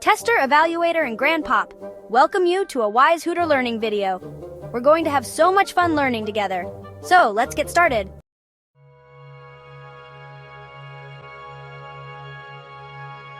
Tester, Evaluator, and Grandpop welcome you to a WiseHooterLearning video. We're going to have so much fun learning together. So, let's get started.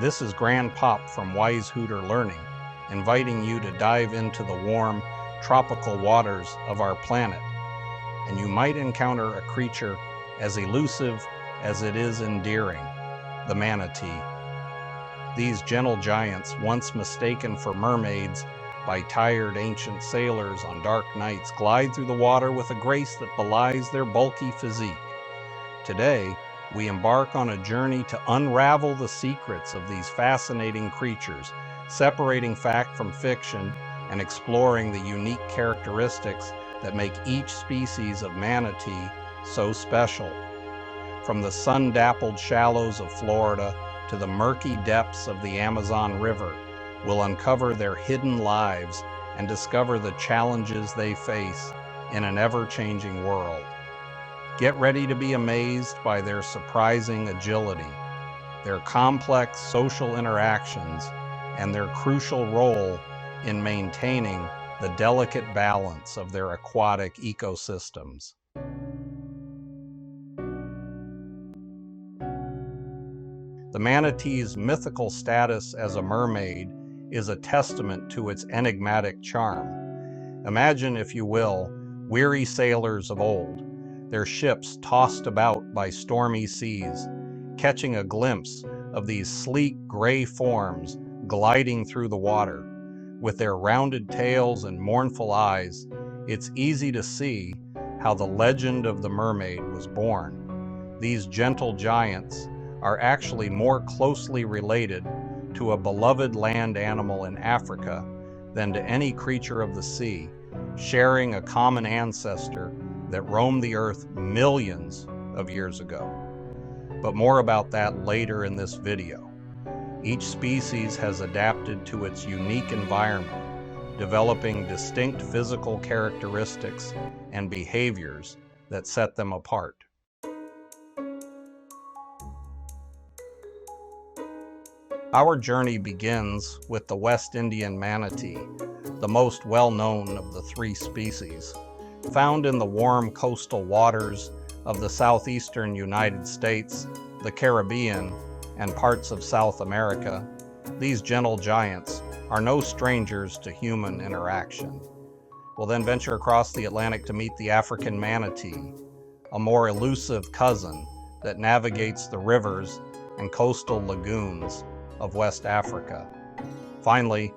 This is Grandpop from WiseHooterLearning, inviting you to dive into the warm, tropical waters of our planet. And you might encounter a creature as elusive as it is endearing, the manatee. These gentle giants, once mistaken for mermaids by tired ancient sailors on dark nights, glide through the water with a grace that belies their bulky physique. Today, we embark on a journey to unravel the secrets of these fascinating creatures, separating fact from fiction and exploring the unique characteristics that make each species of manatee so special. From the sun-dappled shallows of Florida to the murky depths of the Amazon River, we'll uncover their hidden lives and discover the challenges they face in an ever-changing world. Get ready to be amazed by their surprising agility, their complex social interactions, and their crucial role in maintaining the delicate balance of their aquatic ecosystems. The manatee's mythical status as a mermaid is a testament to its enigmatic charm. Imagine, if you will, weary sailors of old, their ships tossed about by stormy seas, catching a glimpse of these sleek gray forms gliding through the water. With their rounded tails and mournful eyes, it's easy to see how the legend of the mermaid was born. These gentle giants are actually more closely related to a beloved land animal in Africa than to any creature of the sea, sharing a common ancestor that roamed the earth millions of years ago. But more about that later in this video. Each species has adapted to its unique environment, developing distinct physical characteristics and behaviors that set them apart. Our journey begins with the West Indian manatee, the most well-known of the three species. Found in the warm coastal waters of the southeastern United States, the Caribbean, and parts of South America, these gentle giants are no strangers to human interaction. We'll then venture across the Atlantic to meet the African manatee, a more elusive cousin that navigates the rivers and coastal lagoons of West Africa. Finally,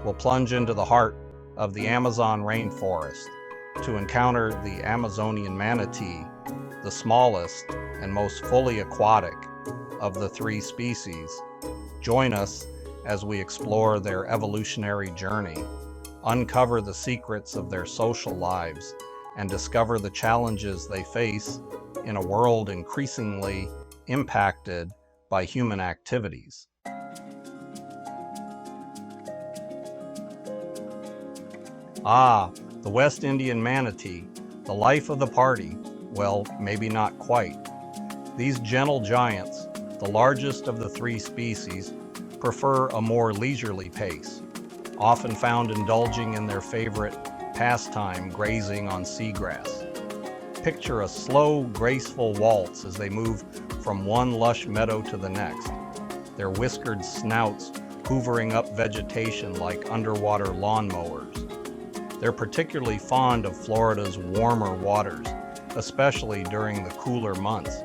we'll plunge into the heart of the Amazon rainforest to encounter the Amazonian manatee, the smallest and most fully aquatic of the three species. Join us as we explore their evolutionary journey, uncover the secrets of their social lives, and discover the challenges they face in a world increasingly impacted by human activities. The West Indian manatee, the life of the party. Well, maybe not quite. These gentle giants, the largest of the three species, prefer a more leisurely pace, often found indulging in their favorite pastime, grazing on seagrass. Picture a slow, graceful waltz as they move from one lush meadow to the next, their whiskered snouts hoovering up vegetation like underwater lawnmowers. They're particularly fond of Florida's warmer waters, especially during the cooler months,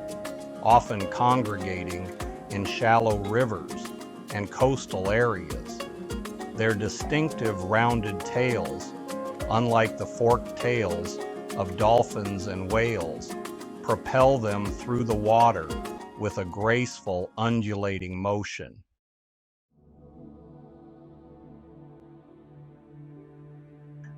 often congregating in shallow rivers and coastal areas. Their distinctive rounded tails, unlike the forked tails of dolphins and whales, propel them through the water with a graceful, undulating motion.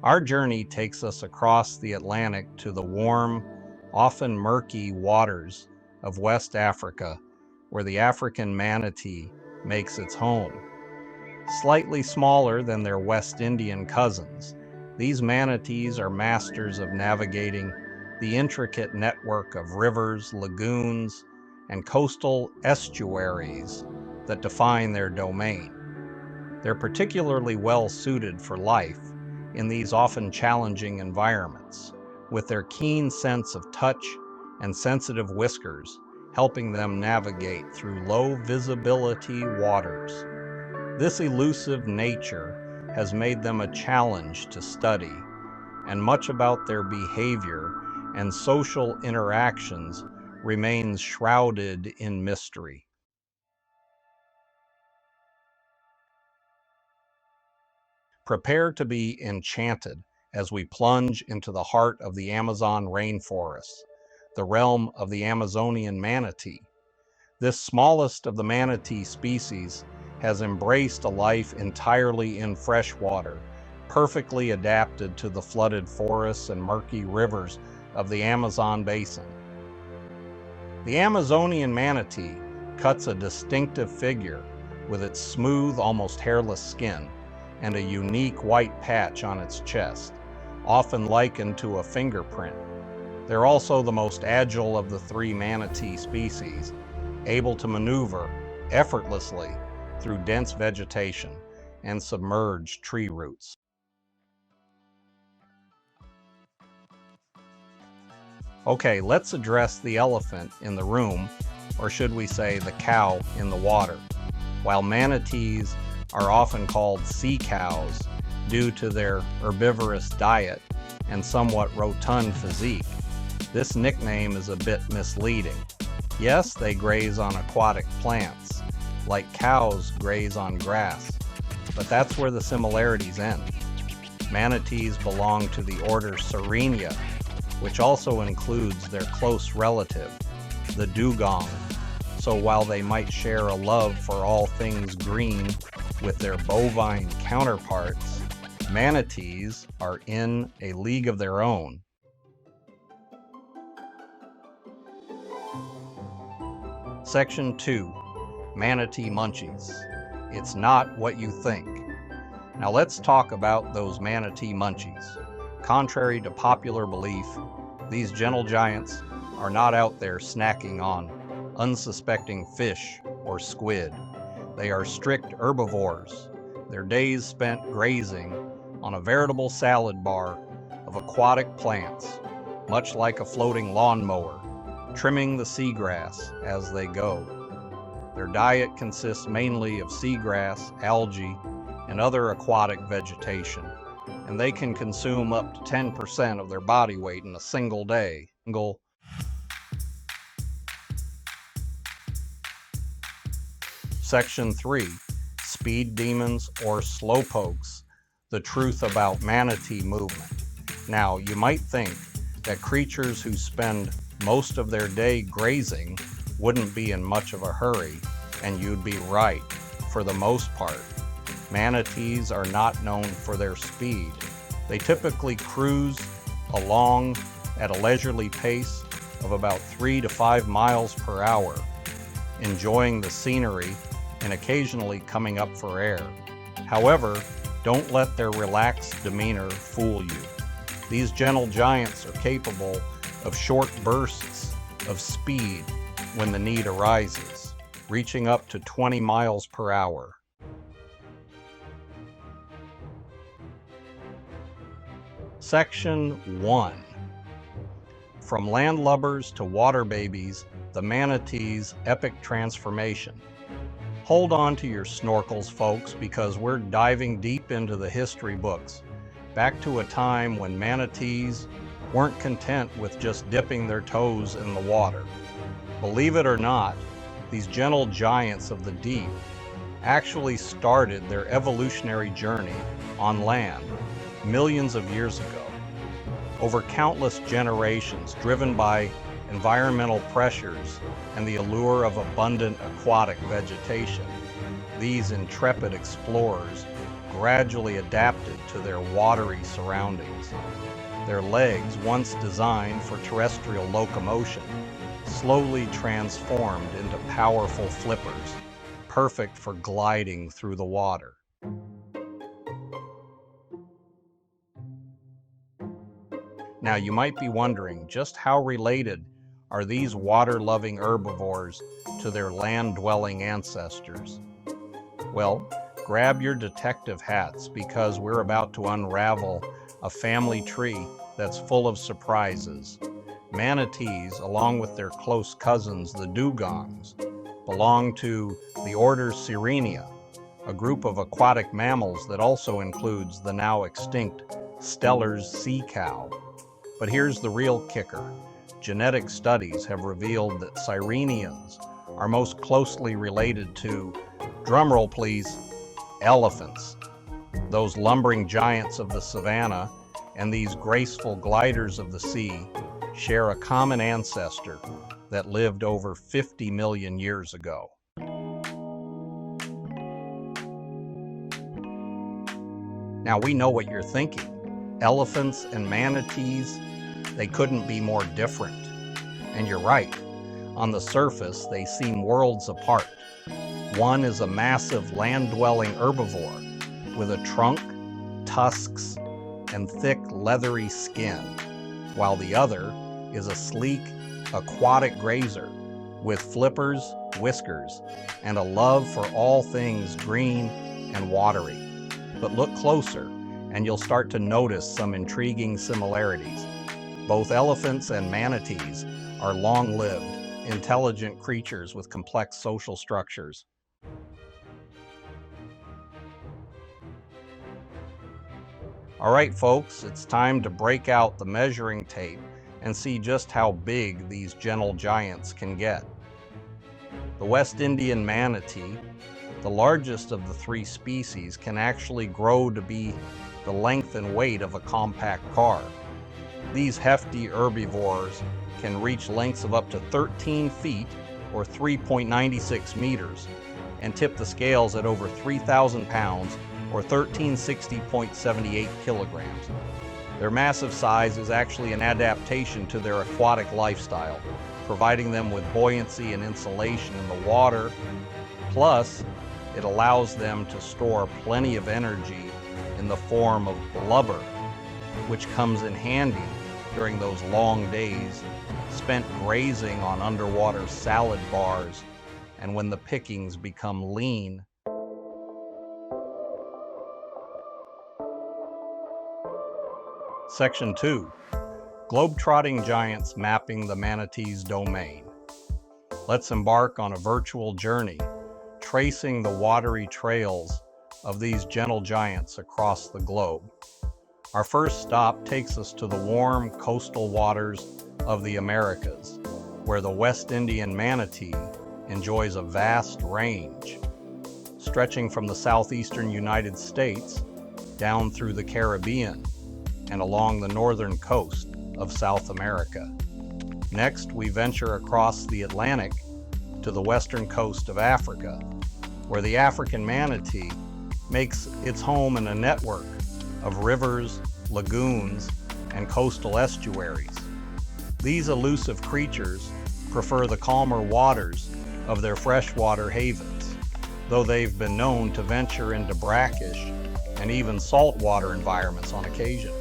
Our journey takes us across the Atlantic to the warm, often murky waters of West Africa, where the African manatee makes its home. Slightly smaller than their West Indian cousins, these manatees are masters of navigating the intricate network of rivers, lagoons, and coastal estuaries that define their domain. They're particularly well suited for life in these often challenging environments, with their keen sense of touch and sensitive whiskers helping them navigate through low visibility waters. This elusive nature has made them a challenge to study, and much about their behavior and social interactions remains shrouded in mystery. Prepare to be enchanted as we plunge into the heart of the Amazon rainforest, the realm of the Amazonian manatee. This smallest of the manatee species has embraced a life entirely in fresh water, perfectly adapted to the flooded forests and murky rivers of the Amazon basin. The Amazonian manatee cuts a distinctive figure with its smooth, almost hairless skin and a unique white patch on its chest, often likened to a fingerprint. They're also the most agile of the three manatee species, able to maneuver effortlessly through dense vegetation and submerged tree roots. Okay, let's address the elephant in the room, or should we say the cow in the water. While manatees are often called sea cows due to their herbivorous diet and somewhat rotund physique, this nickname is a bit misleading. Yes, they graze on aquatic plants, like cows graze on grass, but that's where the similarities end. Manatees belong to the order Sirenia, which also includes their close relative, the dugong. So while they might share a love for all things green with their bovine counterparts, manatees are in a league of their own. Section 2, Manatee Munchies. It's not what you think. Now let's talk about those manatee munchies. Contrary to popular belief, these gentle giants are not out there snacking on unsuspecting fish or squid. They are strict herbivores, their days spent grazing on a veritable salad bar of aquatic plants, much like a floating lawnmower, trimming the seagrass as they go. Their diet consists mainly of seagrass, algae, and other aquatic vegetation, and they can consume up to 10% of their body weight in a single day. Section 3, Speed Demons or Slowpokes, the truth about manatee movement. Now, you might think that creatures who spend most of their day grazing wouldn't be in much of a hurry, and you'd be right, for the most part. Manatees are not known for their speed. They typically cruise along at a leisurely pace of about 3 to 5 miles per hour, enjoying the scenery and occasionally coming up for air. However, don't let their relaxed demeanor fool you. These gentle giants are capable of short bursts of speed when the need arises, reaching up to 20 miles per hour. Section 1. From landlubbers to water babies, the manatee's epic transformation. Hold on to your snorkels, folks, because we're diving deep into the history books, back to a time when manatees weren't content with just dipping their toes in the water. Believe it or not, these gentle giants of the deep actually started their evolutionary journey on land millions of years ago. Over countless generations, driven by environmental pressures and the allure of abundant aquatic vegetation, these intrepid explorers gradually adapted to their watery surroundings. Their legs, once designed for terrestrial locomotion, slowly transformed into powerful flippers, perfect for gliding through the water. Now you might be wondering just how related are these water-loving herbivores to their land-dwelling ancestors? Well, grab your detective hats because we're about to unravel a family tree that's full of surprises. Manatees, along with their close cousins, the dugongs, belong to the order Sirenia, a group of aquatic mammals that also includes the now extinct Steller's sea cow. But here's the real kicker. Genetic studies have revealed that Sirenians are most closely related to, drumroll please, elephants. Those lumbering giants of the savanna and these graceful gliders of the sea share a common ancestor that lived over 50 million years ago. Now we know what you're thinking. Elephants and manatees, they couldn't be more different. And you're right. On the surface, they seem worlds apart. One is a massive land-dwelling herbivore with a trunk, tusks, and thick leathery skin, while the other is a sleek, aquatic grazer with flippers, whiskers, and a love for all things green and watery. But look closer, and you'll start to notice some intriguing similarities. Both elephants and manatees are long-lived, intelligent creatures with complex social structures. All right, folks, it's time to break out the measuring tape and see just how big these gentle giants can get. The West Indian manatee, the largest of the three species, can actually grow to be the length and weight of a compact car. These hefty herbivores can reach lengths of up to 13 feet or 3.96 meters and tip the scales at over 3,000 pounds or 1360.78 kilograms. Their massive size is actually an adaptation to their aquatic lifestyle, providing them with buoyancy and insulation in the water. Plus, it allows them to store plenty of energy in the form of blubber, which comes in handy during those long days spent grazing on underwater salad bars and when the pickings become lean. Section 2. Globetrotting giants mapping the manatee's domain. Let's embark on a virtual journey, tracing the watery trails of these gentle giants across the globe. Our first stop takes us to the warm coastal waters of the Americas, where the West Indian manatee enjoys a vast range, stretching from the southeastern United States down through the Caribbean and along the northern coast of South America. Next, we venture across the Atlantic to the western coast of Africa, where the African manatee makes its home in a network of rivers, lagoons, and coastal estuaries. These elusive creatures prefer the calmer waters of their freshwater havens, though they've been known to venture into brackish and even saltwater environments on occasion.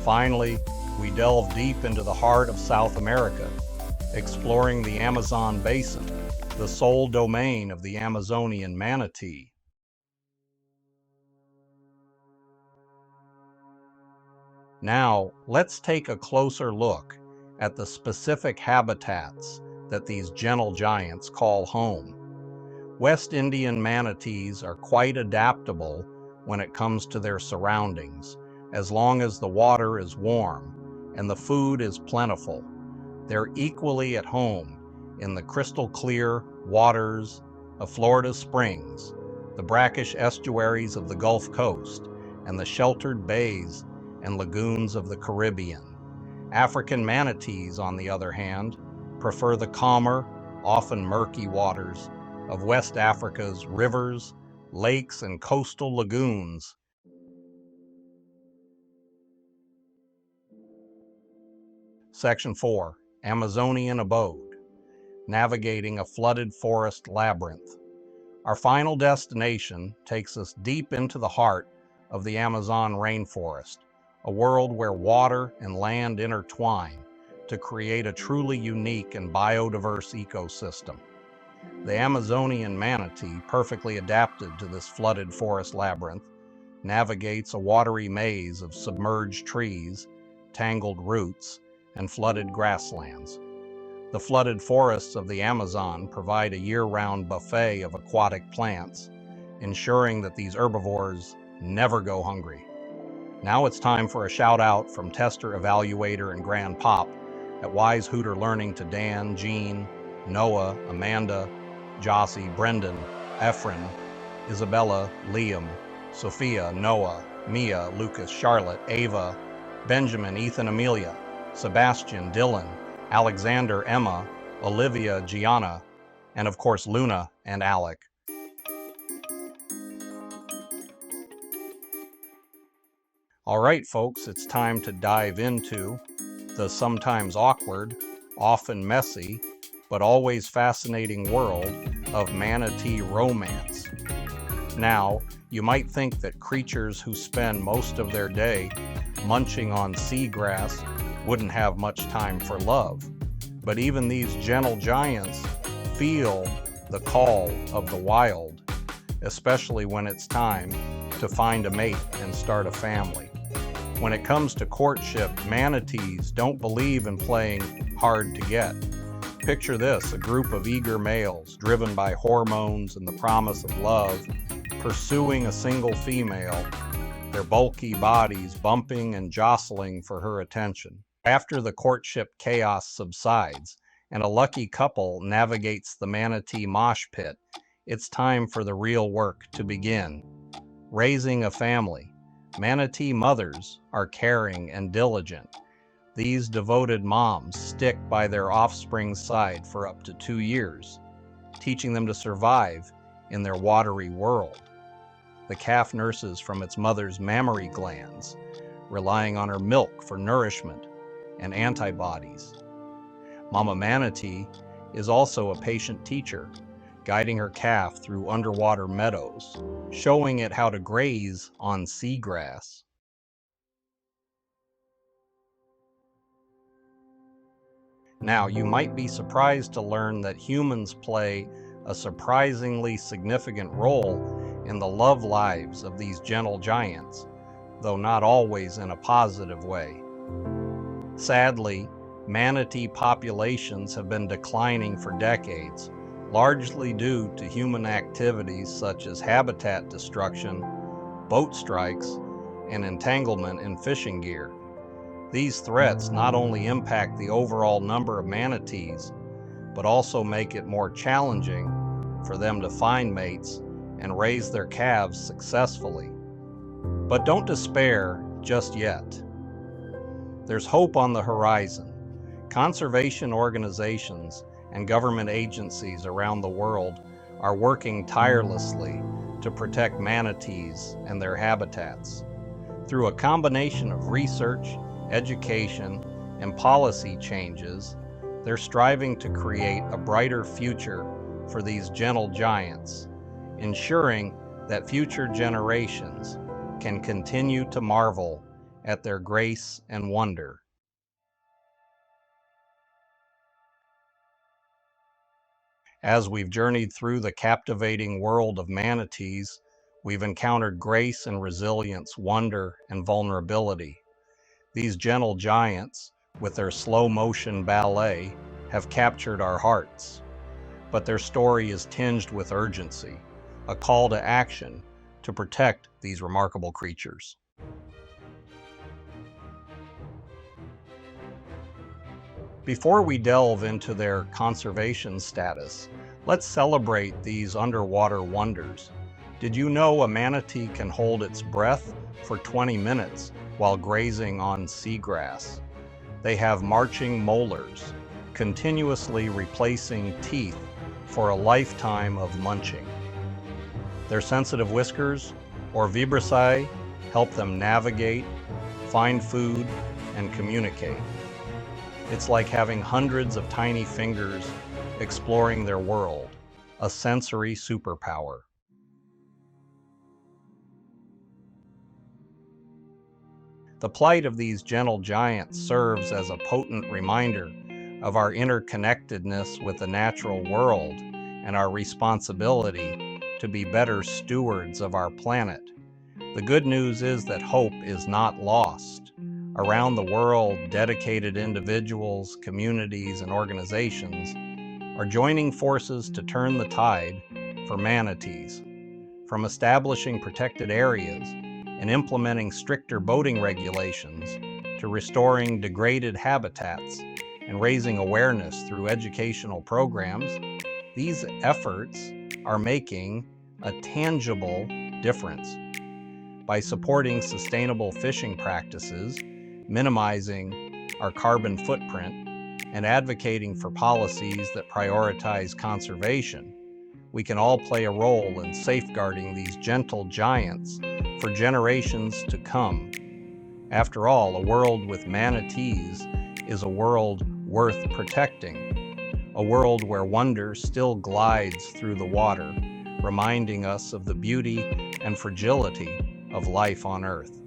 Finally, we delve deep into the heart of South America, exploring the Amazon basin, the sole domain of the Amazonian manatee. Now, let's take a closer look at the specific habitats that these gentle giants call home. West Indian manatees are quite adaptable when it comes to their surroundings, as long as the water is warm and the food is plentiful. They're equally at home in the crystal clear waters of Florida Springs, the brackish estuaries of the Gulf Coast, and the sheltered bays and lagoons of the Caribbean. African manatees, on the other hand, prefer the calmer, often murky waters of West Africa's rivers, lakes, and coastal lagoons. Section 4. Amazonian Abode. Navigating a flooded forest labyrinth. Our final destination takes us deep into the heart of the Amazon rainforest, a world where water and land intertwine to create a truly unique and biodiverse ecosystem. The Amazonian manatee, perfectly adapted to this flooded forest labyrinth, navigates a watery maze of submerged trees, tangled roots, and flooded grasslands. The flooded forests of the Amazon provide a year-round buffet of aquatic plants, ensuring that these herbivores never go hungry. Now it's time for a shout out from tester, evaluator, and Grand Pop at WiseHooterLearning to Dan, Jean, Noah, Amanda, Jossie, Brendan, Efren, Isabella, Liam, Sophia, Noah, Mia, Lucas, Charlotte, Ava, Benjamin, Ethan, Amelia, Sebastian, Dylan, Alexander, Emma, Olivia, Gianna, and of course Luna and Alec. All right, folks, it's time to dive into the sometimes awkward, often messy, but always fascinating world of manatee romance. Now, you might think that creatures who spend most of their day munching on seagrass wouldn't have much time for love, but even these gentle giants feel the call of the wild, especially when it's time to find a mate and start a family. When it comes to courtship, manatees don't believe in playing hard to get. Picture this, a group of eager males driven by hormones and the promise of love, pursuing a single female, their bulky bodies bumping and jostling for her attention. After the courtship chaos subsides and a lucky couple navigates the manatee mosh pit, it's time for the real work to begin. Raising a family. Manatee mothers are caring and diligent. These devoted moms stick by their offspring's side for up to 2 years, teaching them to survive in their watery world. The calf nurses from its mother's mammary glands, relying on her milk for nourishment and antibodies. Mama Manatee is also a patient teacher, guiding her calf through underwater meadows, showing it how to graze on seagrass. Now, you might be surprised to learn that humans play a surprisingly significant role in the love lives of these gentle giants, though not always in a positive way. Sadly, manatee populations have been declining for decades, largely due to human activities such as habitat destruction, boat strikes, and entanglement in fishing gear. These threats not only impact the overall number of manatees, but also make it more challenging for them to find mates and raise their calves successfully. But don't despair just yet. There's hope on the horizon. Conservation organizations and government agencies around the world are working tirelessly to protect manatees and their habitats. Through a combination of research, education, and policy changes, they're striving to create a brighter future for these gentle giants, ensuring that future generations can continue to marvel at their grace and wonder. As we've journeyed through the captivating world of manatees, we've encountered grace and resilience, wonder and vulnerability. These gentle giants, with their slow-motion ballet, have captured our hearts. But their story is tinged with urgency, a call to action to protect these remarkable creatures. Before we delve into their conservation status, let's celebrate these underwater wonders. Did you know a manatee can hold its breath for 20 minutes while grazing on seagrass? They have marching molars, continuously replacing teeth for a lifetime of munching. Their sensitive whiskers, or vibrissae, help them navigate, find food, and communicate. It's like having hundreds of tiny fingers exploring their world, a sensory superpower. The plight of these gentle giants serves as a potent reminder of our interconnectedness with the natural world and our responsibility to be better stewards of our planet. The good news is that hope is not lost. Around the world, dedicated individuals, communities, and organizations are joining forces to turn the tide for manatees. From establishing protected areas and implementing stricter boating regulations to restoring degraded habitats and raising awareness through educational programs, these efforts are making a tangible difference. By supporting sustainable fishing practices, minimizing our carbon footprint, and advocating for policies that prioritize conservation, we can all play a role in safeguarding these gentle giants for generations to come. After all, a world with manatees is a world worth protecting, a world where wonder still glides through the water, reminding us of the beauty and fragility of life on Earth.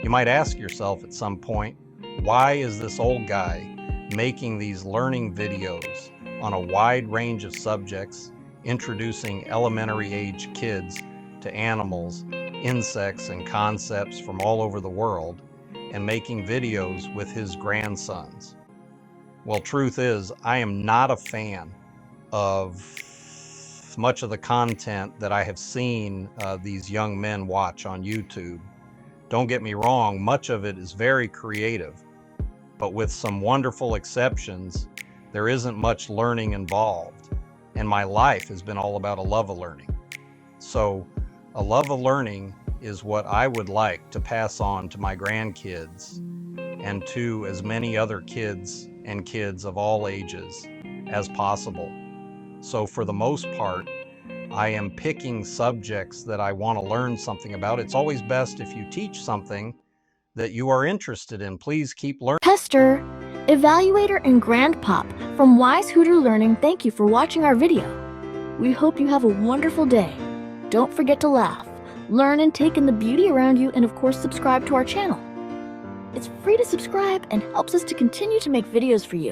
You might ask yourself at some point, why is this old guy making these learning videos on a wide range of subjects, introducing elementary age kids to animals, insects, and concepts from all over the world, and making videos with his grandsons? Well, truth is, I am not a fan of much of the content that I have seen these young men watch on YouTube. Don't get me wrong, much of it is very creative, but with some wonderful exceptions, there isn't much learning involved. And my life has been all about a love of learning. So a love of learning is what I would like to pass on to my grandkids and to as many other kids and kids of all ages as possible. So for the most part, I am picking subjects that I want to learn something about. It's always best if you teach something that you are interested in. Please keep learning. Tester, Evaluator, and Grandpop from WiseHooterLearning, thank you for watching our video. We hope you have a wonderful day. Don't forget to laugh, learn, and take in the beauty around you, and of course subscribe to our channel. It's free to subscribe and helps us to continue to make videos for you.